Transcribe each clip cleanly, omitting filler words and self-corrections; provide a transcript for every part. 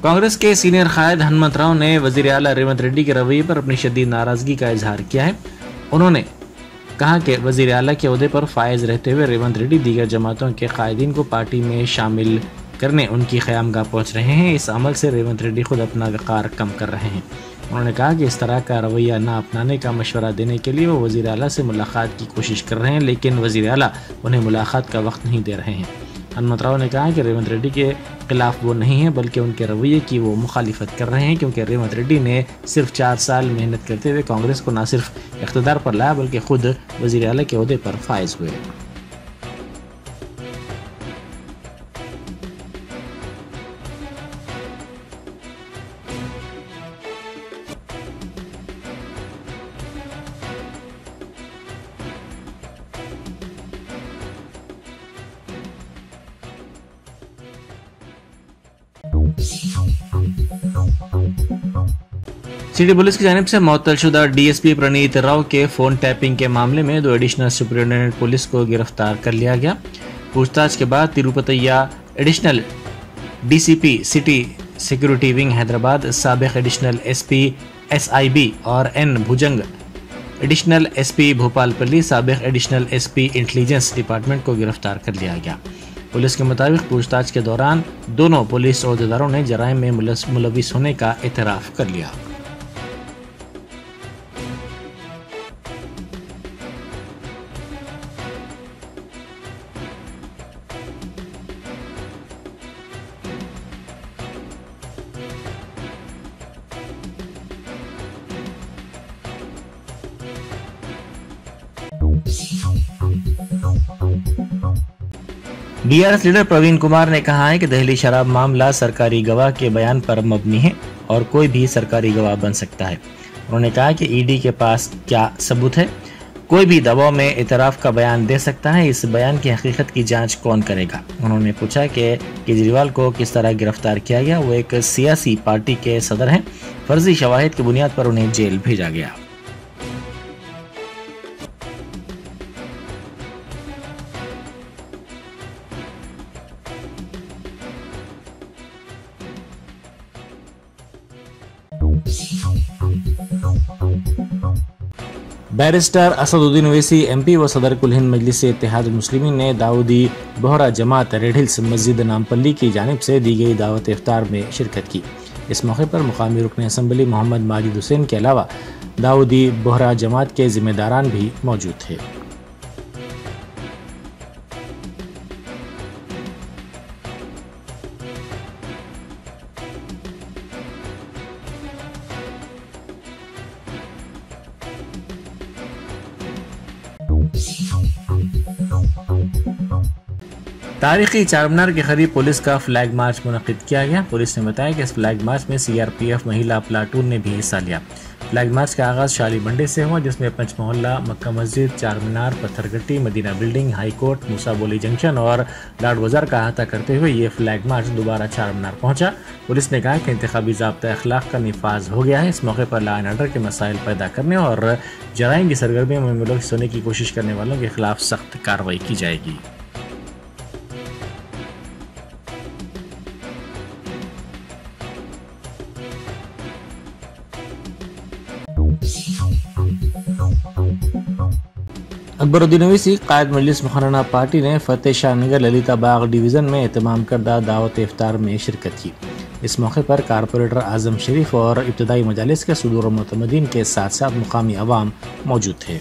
कांग्रेस के सीनियर कायद हनुमंत राव ने वजीर आला रेवंत रेड्डी के रवैये पर अपनी शदीद नाराजगी का इजहार किया है। उन्होंने कहा कि वजीर आला के ओहदे पर फायज रहते हुए रेवंत रेड्डी दीगर जमातों के कायदीन को पार्टी में शामिल करने उनकी क़यामगाह पहुँच रहे हैं। इस अमल से रेवंत रेड्डी खुद अपना वक़ार कम कर रहे हैं। उन्होंने कहा कि इस तरह का रवैया न अपनाने का मशवरा देने के लिए वो वज़ीर आला से मुलाकात की कोशिश कर रहे हैं, लेकिन वज़ीर आला उन्हें मुलाकात का वक्त नहीं दे रहे हैं। हनुमंत राव ने कहा कि रेवंत रेड्डी के खिलाफ वो नहीं है, बल्कि उनके रवैये की वो मुखालिफत कर रहे हैं, क्योंकि रेवंत रेड्डी ने सिर्फ 4 साल मेहनत करते हुए कांग्रेस को न सिर्फ इख्तिदार पर लाया, बल्कि खुद वज़ीर आला के ओहदे पर फायज हुए। सिटी पुलिस की जानिब से मुअत्तलशुदा डीएसपी प्रणीत राव के फोन टैपिंग के मामले में 2 एडिशनल सुपरिटेंडेंट पुलिस को गिरफ्तार कर लिया गया। पूछताछ के बाद Tirupatiya additional DCP city security wing Hyderabad, साबिक एडिशनल एसपी एसआईबी और N Bhujang additional SP Bhupalpally, साबिक एडिशनल एसपी इंटेलिजेंस डिपार्टमेंट को गिरफ्तार कर लिया गया। पुलिस के मुताबिक पूछताछ के दौरान दोनों पुलिस ओहदेदारों ने जराइम में मुलविस होने का एतराफ़ कर लिया। डीआरएस लीडर प्रवीण कुमार ने कहा है कि दहली शराब मामला सरकारी गवाह के बयान पर मबनी है और कोई भी सरकारी गवाह बन सकता है। उन्होंने कहा कि ईडी के पास क्या सबूत है, कोई भी दबाव में इतराफ का बयान दे सकता है, इस बयान की हकीकत की जांच कौन करेगा। उन्होंने पूछा कि केजरीवाल को किस तरह गिरफ्तार किया गया, वो एक सियासी पार्टी के सदर हैं, फर्जी शवाहिद की बुनियाद पर उन्हें जेल भेजा गया। बैरिस्टर असदुद्दीन ओवैसी एमपी व सदर कुल हिंद मजलिस इत्तेहाद मुस्लिमीन ने दाऊदी बोहरा जमात रेड हिल्स मस्जिद नामपल्ली की जानिब से दी गई दावत इफ्तार में शिरकत की। इस मौके पर मुकामी रुकन असम्बली मोहम्मद माजिद हुसैन के अलावा दाऊदी बोहरा जमात के जिम्मेदारान भी मौजूद थे। तारीखी चारमीनार के करीब पुलिस का फ्लैग मार्च मुनक्किद किया गया। पुलिस ने बताया कि इस फ्लैग मार्च में सीआरपीएफ महिला प्लाटून ने भी हिस्सा लिया। फ्लैग मार्च का आगाज शाली मंडी से हुआ, जिसमें पंच Mohalla, Mecca Masjid, Charminar, Pathargatti, Madina building, high court, Moosa Bowli junction और लाड बाजार का अहाता करते हुए ये फ्लैग मार्च दोबारा चारमीनार पहुंचा। पुलिस ने कहा कि इंतखाबी ज़ाब्ता अखलाक का निफाज हो गया है। इस मौके पर लॉ एंड ऑर्डर के मसाइल पैदा करने और जराइम की सरगर्मियों में मुलविस होने की कोशिश करने वालों के खिलाफ सख्त कार्रवाई की जाएगी। अकबरुद्दीन ओवैसी कायद मजलिस मुखर्रना पार्टी ने फतेह शाह नगर ललिता बाग डिवीज़न में एहतमाम करदा दावत इफ्तार में शिरकत की। इस मौके पर कारपोरेटर आजम शरीफ और इब्तदाई मजालिस के सदूर मुतमदीन के साथ साथ मुकामी अवाम मौजूद थे।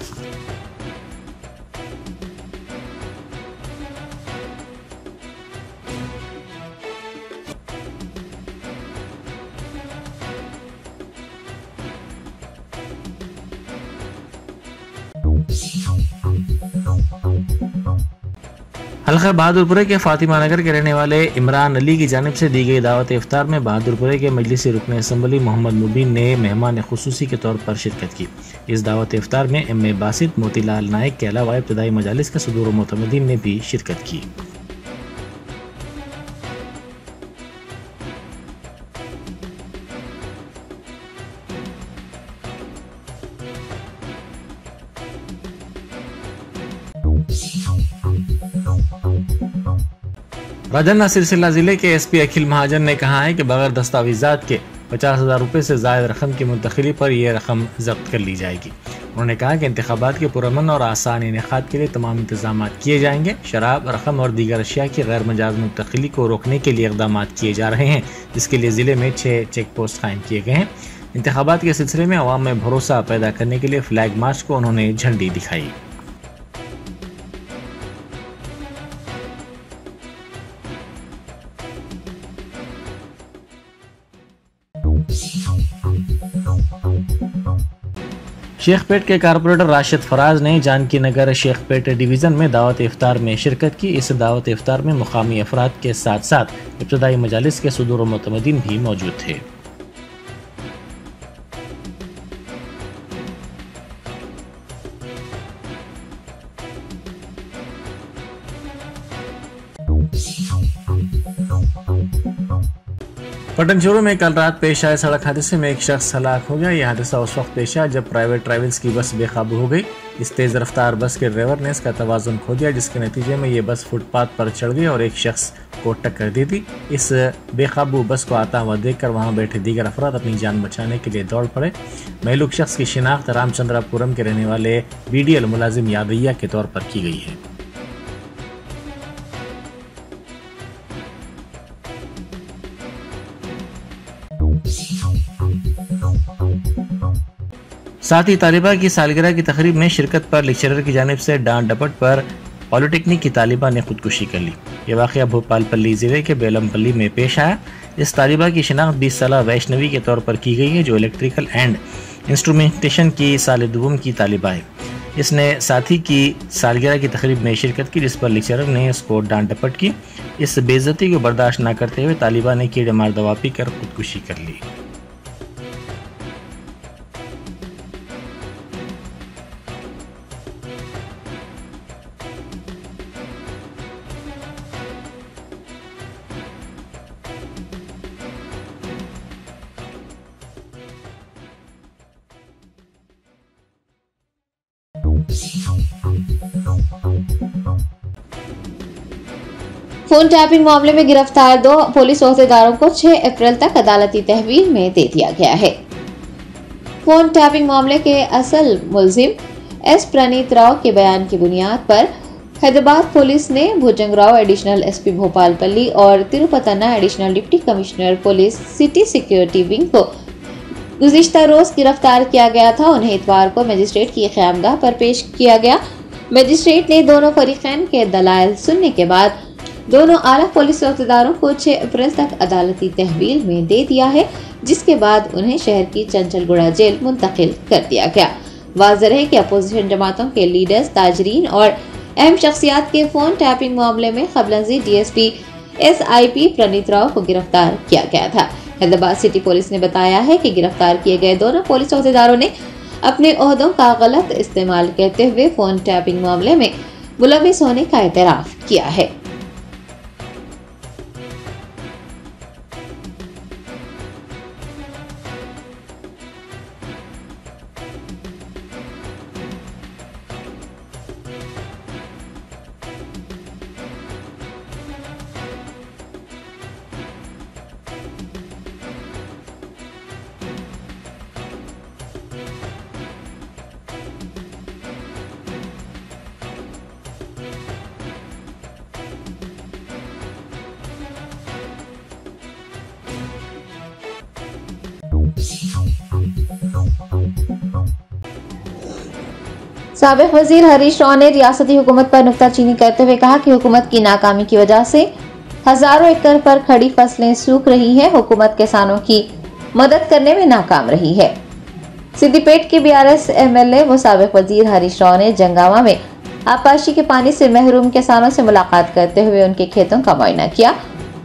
हल्का बहादुरपुरे के फातिमा नगर के रहने वाले इमरान अली की जानिब से दी गई दावत इफ्तार में बहादुरपुरे के मजलिसी रुकन असम्बली मोहम्मद मुबीन ने मेहमान खुसूसी के तौर पर शिरकत की। इस दावत इफ्तार में एम.ए. बासित, मोतीलाल नायक के अलावा इब्तदाई मजालिस के सदूर मुतमदीन ने भी शिरकत की। राजन्ना सिलसिला जिले के एसपी अखिल महाजन ने कहा है कि बगैर दस्तावेजात के 50,000 रुपए से ज़ायद रकम की मुंतकिली पर यह रकम जब्त कर ली जाएगी। उन्होंने कहा कि इंतखाबात के पुरअमन और आसान इनेकाद के लिए तमाम इंतजाम किए जाएंगे। शराब, रकम और दीगर अशिया की गैर मजाज मुंतकिली को रोकने के लिए इकदाम किए जा रहे हैं, जिसके लिए ज़िले में 6 चेक पोस्ट कायम किए गए हैं। इंतखाबात के सिलसिले में अवाम में भरोसा पैदा करने के लिए फ्लैग मार्च को उन्होंने झंडी दिखाई। शेखपेट के कारपोरेटर राशिद फराज ने जानकी नगर शेखपेट डिवीज़न में दावत इफ्तार में शिरकत की। इस दावत इफ्तार में मुकामी अफराद के साथ साथ इब्तदाई मजालिस के सुदूर व मुतमदीन भी मौजूद थे। पटनचोरू में कल रात पेश आए सड़क हादसे में एक शख्स हलाक हो गया। यह हादसा उस वक्त पेश आया जब प्राइवेट ट्रैवल्स की बस बेकाबू हो गई। इस तेज रफ्तार बस के ड्राइवर ने इसका तवाज़ुन खो दिया, जिसके नतीजे में यह बस फुटपाथ पर चढ़ गई और एक शख्स को टक्कर दी थी। इस बेकाबू बस को आता हुआ देखकर वहां बैठे दीगर अफराद अपनी जान बचाने के लिए दौड़ पड़े। महलूक शख्स की शिनाख्त रामचंद्रापुरम के रहने वाले BDL मुलाजिम यादैया के तौर पर की गई है। साथ ही तालिबा की सालगिरह की तकरीब में शिरकत पर लेक्चरर की जानिब से डांट डपट पर पॉलिटेक्निक की तालिबा ने खुदकुशी कर ली। यह वाक़या भोपालपल्ली जिले के बेलमपल्ली में पेश आया। इस तालिबा की शिनाख्त 20 साला वैष्णवी के तौर पर की गई है, जो इलेक्ट्रिकल एंड इंस्ट्रूमेंटेशन की साल दुवम की तालिबा है। इसने साथी की सालगिरह की तकरीब में शिरकत की, जिस पर लेक्चरर ने इसको डांट डपट की। इस बेइज्जती को बर्दाश्त न करते हुए तालिबा ने कीड़े मार दवा पी कर खुदकुशी कर ली। फोन टैपिंग मामले में गिरफ्तार 2 पुलिस ओहदेदारों को 6 अप्रैल तक अदालती तहवील में दे दिया गया है। फोन टैपिंग मामले के असल मुलजिम एस प्रणीत राव के बयान की बुनियाद पर हैदराबाद पुलिस ने भुजंगराव एडिशनल SP भोपालपल्ली और Tirupatanna additional deputy commissioner police city security wing को गुज़िश्ता रोज गिरफ्तार किया गया था। उन्हें इतवार को मजिस्ट्रेट की क़यामगाह पर पेश किया गया। मजिस्ट्रेट ने दोनों फरीकैन के दलाइल सुनने के बाद दोनों आला पुलिस ओहदेदारों को 6 अप्रैल तक अदालती तहवील में दे दिया है, जिसके बाद उन्हें शहर की चंचलगुड़ा जेल मुंतकिल कर दिया गया। वाज़ेह है कि अपोजिशन जमातों के लीडर्स, ताजरीन और अहम शख्सियात के फोन टैपिंग मामले में क़ब्लज़ी DSP SIP प्रणीत राव को गिरफ्तार किया गया था। हैदराबाद सिटी पुलिस ने बताया है कि गिरफ्तार किए गए दोनों पुलिस ओहदेदारों ने अपने ओहदों का गलत इस्तेमाल करते हुए फोन टैपिंग मामले में मुलविस होने का एतराफ़ किया है। साबिक वजीर हरीश राव ने रियासती हुकूमत पर नुक्ताचीनी करते हुए कहा कि हुकूमत की नाकामी की वजह से हजारों एकड़ पर खड़ी फसलें सूख रही है। हुकूमत किसानों की मदद करने में नाकाम रही है। सिद्दीपेट के BRS MLA व साबिक वजीर हरीश राव ने जंगावा में आबपाशी के पानी से महरूम किसानों से मुलाकात करते हुए उनके खेतों का मुआयना किया।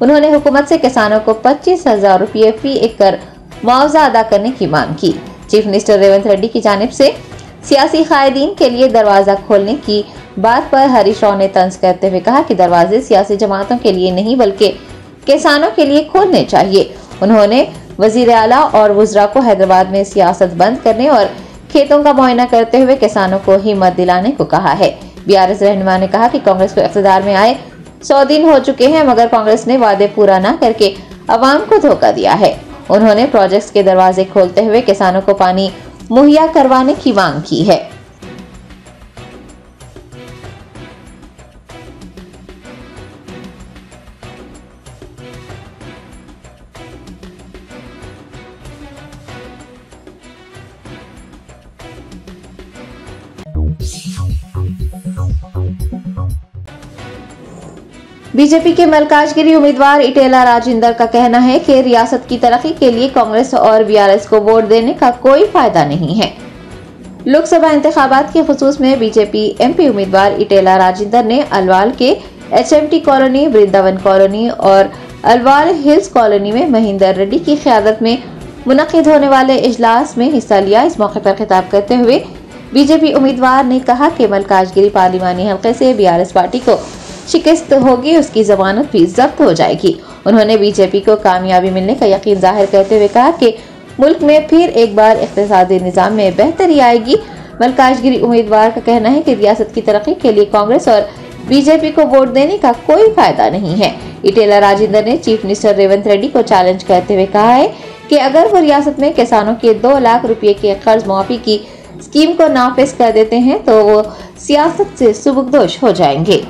उन्होंने हुकूमत से किसानों को 25,000 रुपये फी एकड़ मुआवजा अदा करने की मांग की। चीफ मिनिस्टर रेवंत रेड्डी की जानिब से सियासी कायदीन के लिए दरवाजा खोलने की बात पर हरीश राव ने तंज करते हुए कहा कि दरवाजे सियासी जमातों के लिए नहीं बल्कि किसानों के लिए खोलने चाहिए। उन्होंने वजीर आला और वुज़रा को हैदराबाद में सियासत बंद करने और खेतों का मुआयना करते हुए किसानों को हिम्मत दिलाने को कहा है। BRS रहनुमा ने कहा कि कांग्रेस को इक़्तिदार में आए 100 दिन हो चुके हैं मगर कांग्रेस ने वादे पूरा न करके अवाम को धोखा दिया है। उन्होंने प्रोजेक्ट्स के दरवाजे खोलते हुए किसानों को पानी मुहैया करवाने की मांग की है। बीजेपी के मल्काजगिरी उम्मीदवार इटेला राजेंद्र का कहना है कि रियासत की तरक्की के लिए कांग्रेस और बीआरएस को वोट देने का कोई फायदा नहीं है। लोकसभा इंतखाबात के खुसूस में बीजेपी एमपी उम्मीदवार इटेला राजेंद्र ने अलवाल के एचएमटी कॉलोनी, वृंदावन कॉलोनी और अलवाल हिल्स कॉलोनी में महेंद्र रेड्डी की क़यादत में मुनक्किद होने वाले इजलास में हिस्सा लिया। इस मौके पर खिताब करते हुए बीजेपी उम्मीदवार ने कहा कि मल्काजगिरी पार्लिमानी हल्के से बीआरएस पार्टी को शिकस्त होगी, उसकी जमानत भी जब्त हो जाएगी। उन्होंने बीजेपी को कामयाबी मिलने का यकीन जाहिर करते हुए कहा कि मुल्क में फिर एक बार इक़्तिसादी निज़ाम में बेहतरी आएगी। मल्काजगिरी उम्मीदवार का कहना है कि रियासत की तरक्की के लिए कांग्रेस और बीजेपी को वोट देने का कोई फायदा नहीं है। इटेला राजेंद्र ने चीफ मिनिस्टर रेवंत रेड्डी को चैलेंज करते हुए कहा है कि अगर वो रियासत में किसानों के 2 लाख रुपए के कर्ज माफी की स्कीम को नाफिज कर देते हैं तो वो सियासत से सुबुकदोश हो जाएंगे।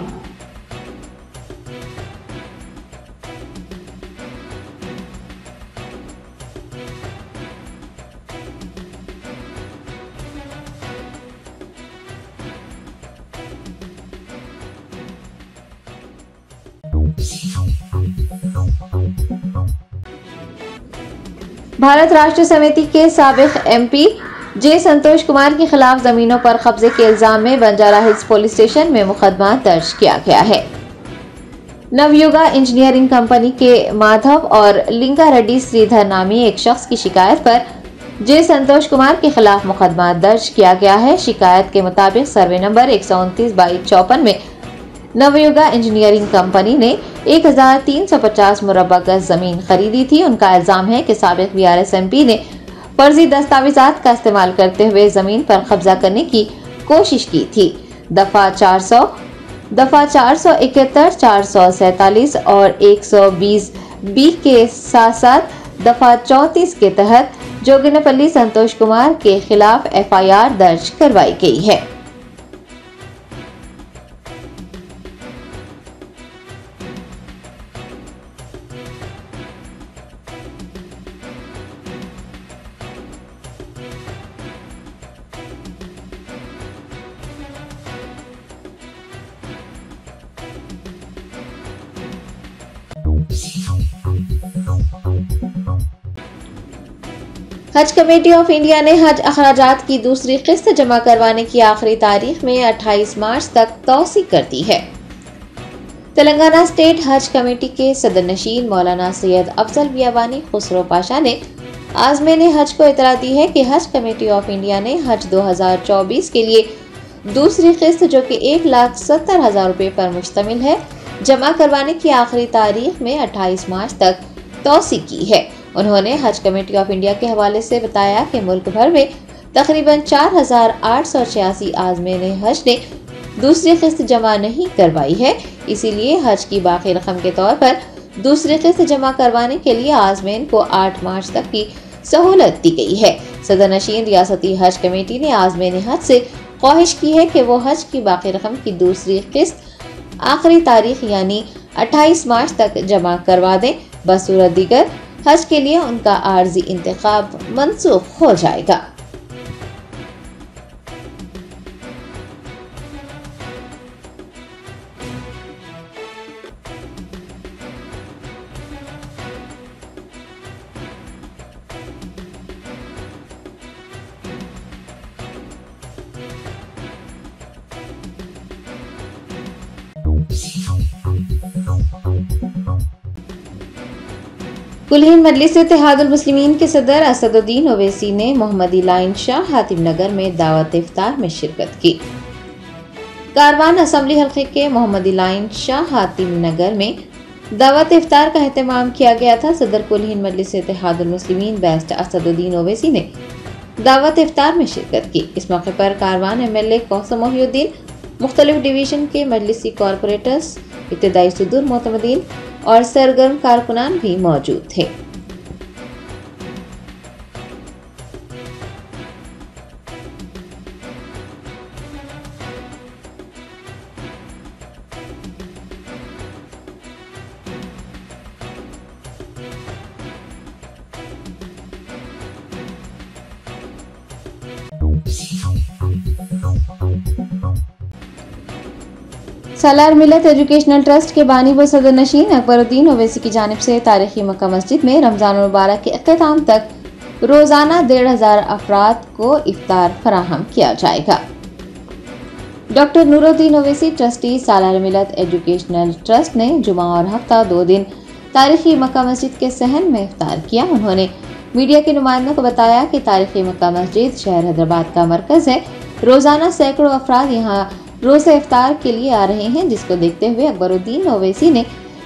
भारत राष्ट्र समिति के साबिक एमपी जे संतोष कुमार के खिलाफ जमीनों पर कब्जे के इल्जाम में बंजारा हिल्स पुलिस स्टेशन में मुकदमा दर्ज किया गया है। नवयुगा इंजीनियरिंग कंपनी के माधव और लिंगा रेड्डी श्रीधर नामी एक शख्स की शिकायत पर जे संतोष कुमार के खिलाफ मुकदमा दर्ज किया गया है। शिकायत के मुताबिक सर्वे नंबर 129/54 में नवयुगा इंजीनियरिंग कंपनी ने 1350 मुरब्बा गज जमीन खरीदी थी। उनका इल्जाम है कि साबिक बीआरएस एमपी ने फर्जी दस्तावेजात का इस्तेमाल करते हुए जमीन पर कब्जा करने की कोशिश की थी। दफा 400, दफा 471, 447 और 120 बी के साथ साथ दफा 34 के तहत जोगिनपल्ली संतोष कुमार के खिलाफ एफआईआर दर्ज करवाई गई है। हज कमेटी ऑफ इंडिया ने हज अखराजात की दूसरी किस्त जमा करवाने की आखिरी तारीख में 28 मार्च तक तौसी कर दी है। तेलंगाना स्टेट हज कमेटी के सदर नशीन मौलाना सैयद अफजल बियाबानी खुसरो पाशा ने आज़मीन हज को इतला दी है कि हज कमेटी ऑफ इंडिया ने हज 2024 के लिए दूसरी किस्त जो कि 1,70,000 रुपए पर मुश्तमिल है जमा करवाने की आखिरी तारीख में 28 मार्च तक तौसी की है। उन्होंने हज कमेटी ऑफ इंडिया के हवाले से बताया कि मुल्क भर में तकरीबन 4,886 आज़मीन हज ने दूसरी किस्त जमा नहीं करवाई है, इसीलिए हज की बाकी रकम के तौर पर दूसरी किस्त जमा करवाने के लिए आज़मीन को 8 मार्च तक की सहूलत दी गई है। सदर नशीन रियासती हज कमेटी ने आज़मीन हज से ख्वाहिश की है कि वो हज की बाकी रकम की दूसरी किस्त आखिरी तारीख यानी 28 मार्च तक जमा करवा दें। बसूरत दीगर हज के लिए उनका आर्जी इंतखाब मंसूख हो जाएगा। कुलहीन मजलिस इत्तेहादुल मुस्लिमीन के सदर असदुद्दीन ओवैसी ने मोहम्मदी लाइन शाह हातिम नगर में दावत इफ्तार में शिरकत की। कारवान असम्बली हल्के के मोहम्मदी लाइन शाह हातिम नगर में दावत इफ्तार का एहतमाम किया गया था। सदर कुलहीन मजलिस इत्तेहादुल मुस्लिमीन बैरिस्टर असदुद्दीन ओवैसी ने दावत इफ्तार में शिरकत की। इस मौके पर कारवान एमएलए कौसम मोहिउद्दीन, मुख्तलिफ डिवीजन के मजलिसी कॉरपोरेटर्स, इब्तदाई सुदूर मोतमदीन और सरगर्म कारकुनान भी मौजूद थे। सालार मिलत एजुकेशनल ट्रस्ट के बानी व सदर नशीन अकबरुद्दीन ओवैसी की जानिब से तारीखी मक्का मस्जिद में रमजान मुबारक के अख्ताम तक रोजाना 1500 अफराद को इफ्तार फराहम किया जाएगा। डॉक्टर नूरुद्दीन ओवैसी ट्रस्टी सालार मिलत एजुकेशनल ट्रस्ट ने जुमा और हफ्ता 2 दिन तारीखी मक्का मस्जिद के सहन में इफ्तार किया। उन्होंने मीडिया के नुमाइंदों को बताया कि तारीखी मक्का मस्जिद शहर हैदराबाद का मरकज है। रोजाना सैकड़ों अफराद यहाँ रोज़े इफ्तार के लिए आ रहे हैं, जिसको देखते हुए अकबरुद्दीन ओवैसी ने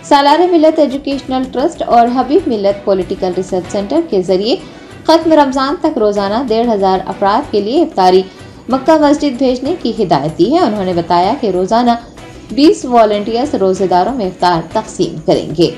सालार मिलत एजुकेशनल ट्रस्ट और हबीब मिलत पॉलिटिकल रिसर्च सेंटर के जरिए खत्म रमजान तक रोजाना 1500 अफराद के लिए इफ्तारी मक्का मस्जिद भेजने की हिदायत दी है। उन्होंने बताया कि रोजाना 20 वॉलंटियर्स रोजेदारों में इफ्तार तकसीम करेंगे।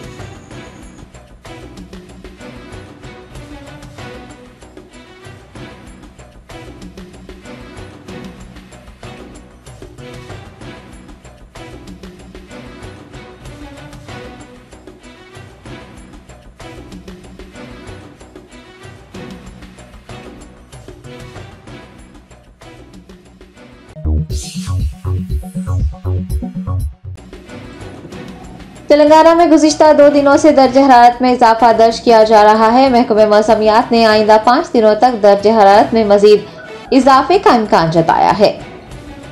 तेलंगाना में गुज़िश्ता 2 दिनों से दर्ज हरारत में इजाफा दर्ज किया जा रहा है। महकमे मौसमियात ने आइंदा 5 दिनों तक दर्ज हरारत में मजीद इजाफे का इम्कान जताया है।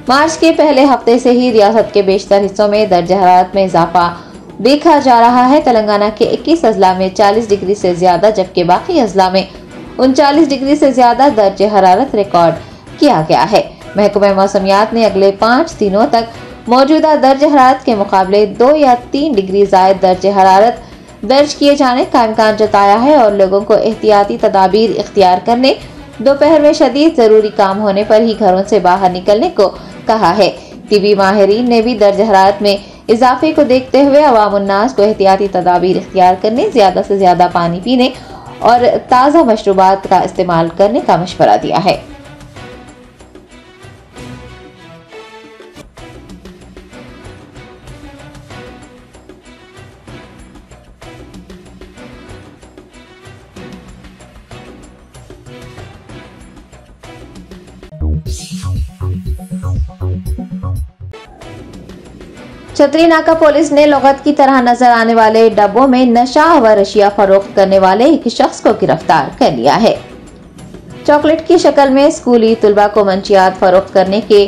मार्च के पहले हफ्ते से ही रियासत के बेशतर हिस्सों में दर्ज हरारत में इजाफा देखा जा रहा है। तेलंगाना के 21 अजला में 40 डिग्री से ज्यादा जबकि बाकी अजला में 39 डिग्री से ज्यादा दर्ज हरारत रिकॉर्ड किया गया है। महकमे मौसमियात ने अगले 5 दिनों तक मौजूदा दर्ज हरारत के मुकाबले 2 या 3 डिग्री ज़ायद दर्ज हरारत दर्ज किए जाने का इम्कान जताया है और लोगों को एहतियाती तदाबीर इख्तियार करने, दोपहर में शदीद जरूरी काम होने पर ही घरों से बाहर निकलने को कहा है। टिबी माहिरीन ने भी दर्ज हरारत में इजाफे को देखते हुए अवाम उन्नास को एहतियाती तदाबीर इख्तियार करने, ज्यादा से ज्यादा पानी पीने और ताज़ा मशरूबात का इस्तेमाल करने का मशवरा दिया है। छतरी नाका पुलिस ने लुगत की तरह नजर आने वाले डब्बों में नशा व रशिया फरोख्त करने वाले एक शख्स को गिरफ्तार कर लिया है। चॉकलेट की शक्ल में स्कूली तुलबा को मंशियात फरोख्त करने के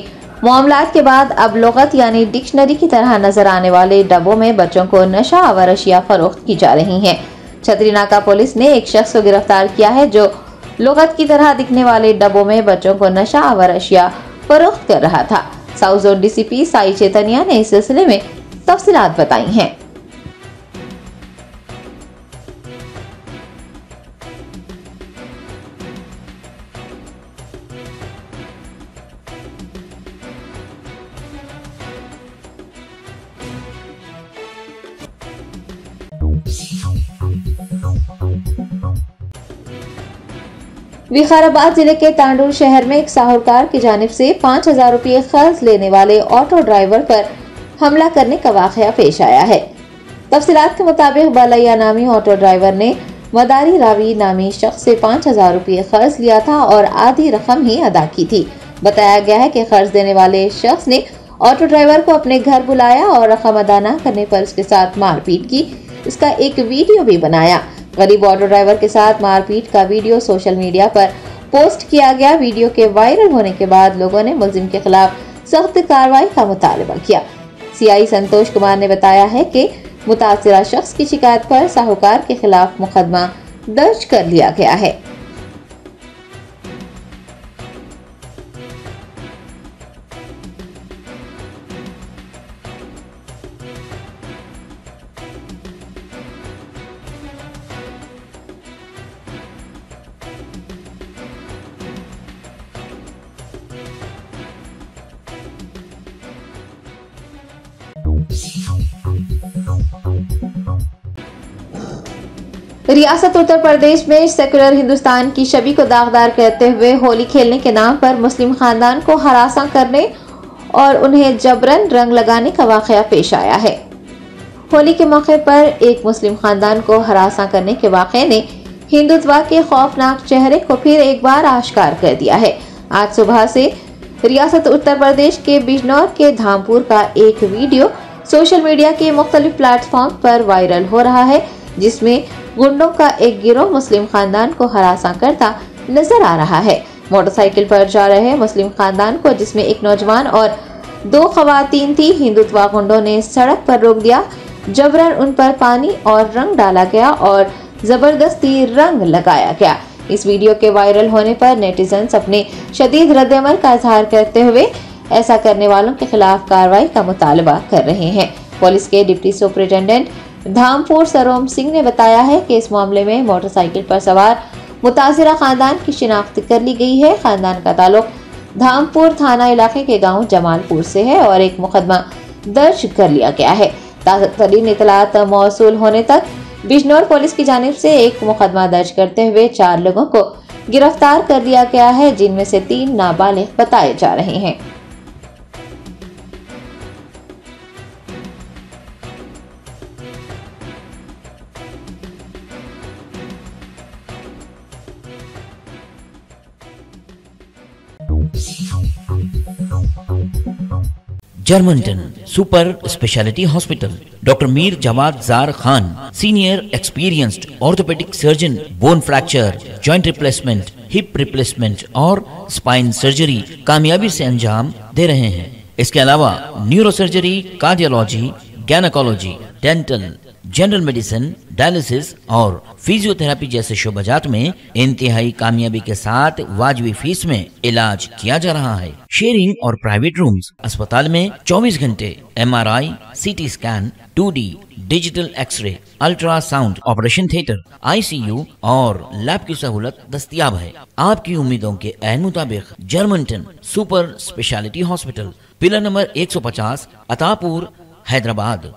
मामलात के बाद अब लुगत यानी डिक्शनरी की तरह नजर आने वाले डब्बों में बच्चों को नशा व रशिया फरोख्त की जा रही है। छतरी नाका पुलिस ने एक शख्स को गिरफ्तार किया है जो लुगत की तरह दिखने वाले डब्बों में बच्चों को नशा व रशिया फरोख्त कर रहा था। South zone DCP Sai Chaitanya ने इस सिलसिले में तफसीलात बताई हैं। विकाराबाद जिले के तांडूर शहर में एक साहूकार की जानिब से 5000 रुपये कर्ज लेने वाले ऑटो ड्राइवर पर हमला करने का वाकया पेश आया है। तफसीलात के मुताबिक बालैया नामी ऑटो ड्राइवर ने मदारी रावी नामी शख्स से 5000 रुपये कर्ज लिया था और आधी रकम ही अदा की थी। बताया गया है कि कर्ज देने वाले शख्स ने ऑटो ड्राइवर को अपने घर बुलाया और रकम अदा न करने पर उसके साथ मारपीट की। इसका एक वीडियो भी बनाया। गरीब ऑटो ड्राइवर के साथ मारपीट का वीडियो सोशल मीडिया पर पोस्ट किया गया। वीडियो के वायरल होने के बाद लोगों ने मुलजिम के खिलाफ सख्त कार्रवाई का मुतालबा किया। सीआई संतोष कुमार ने बताया है कि मुतासिरा शख्स की शिकायत पर साहूकार के खिलाफ मुकदमा दर्ज कर लिया गया है। रियासत उत्तर प्रदेश में सेक्युलर हिंदुस्तान की छवि को दागदार करते हुए होली खेलने के नाम पर मुस्लिम खानदान को हरासा करने और उन्हें जबरन रंग लगाने का वाकया पेश आया है। होली के मौके पर एक मुस्लिम खानदान को हरासा करने के वाकये ने हिंदुत्व के खौफनाक चेहरे को फिर एक बार आश्कार कर दिया है। आज सुबह से रियासत उत्तर प्रदेश के बिजनौर के धामपुर का एक वीडियो सोशल मीडिया के मुख्तलिफ प्लेटफॉर्म पर वायरल हो रहा है, जिसमें गुंडों का एक गिरोह मुस्लिम खानदान को हरासा करता नजर आ रहा है। मोटरसाइकिल पर जा रहे मुस्लिम खानदान को, जिसमें एक नौजवान और 2 खवातीन थी, हिंदुत्व गुंडों ने सड़क पर रोक दिया, जबरन उन पर पानी और रंग डाला गया और जबरदस्ती रंग लगाया गया। इस वीडियो के वायरल होने पर नेटिजन्स अपने शदीद रद्द-ए-अमल का इजहार करते हुए ऐसा करने वालों के खिलाफ कार्रवाई का मुतालबा कर रहे हैं। पुलिस के डिप्टी सुपरिटेंडेंट धामपुर सरोम सिंह ने बताया है कि इस मामले में मोटरसाइकिल पर सवार मुतासिरा खानदान की शिनाख्त कर ली गई है। खानदान का ताल्लुक धामपुर थाना इलाके के गांव जमालपुर से है और एक मुकदमा दर्ज कर लिया गया है। ताज़ा तरीन इतलात मौसूल होने तक बिजनौर पुलिस की जानिब से एक मुकदमा दर्ज करते हुए 4 लोगों को गिरफ्तार कर लिया गया है, जिनमें से 3 नाबालिग बताए जा रहे हैं। Germanton super speciality hospital, doctor Mir Jawad Jar Khan, senior experienced orthopaedic surgeon, bone fracture, joint replacement, hip replacement और स्पाइन सर्जरी कामयाबी से अंजाम दे रहे हैं। इसके अलावा neuro surgery, cardiology, gynaecology, dental, general medicine, dialysis और फिजियोथेरेपी जैसे शोबाजात में इंतहाई कामयाबी के साथ वाजबी फीस में इलाज किया जा रहा है। शेयरिंग और प्राइवेट रूम्स, अस्पताल में 24 घंटे MRI, CT scan, 2D digital x-ray, ultrasound, operation theatre, ICU और लैब की सहूलत दस्तयाब है। आपकी उम्मीदों के ऐन मुताबिक Germanton super speciality hospital, pillar number 150, Attapur, Hyderabad.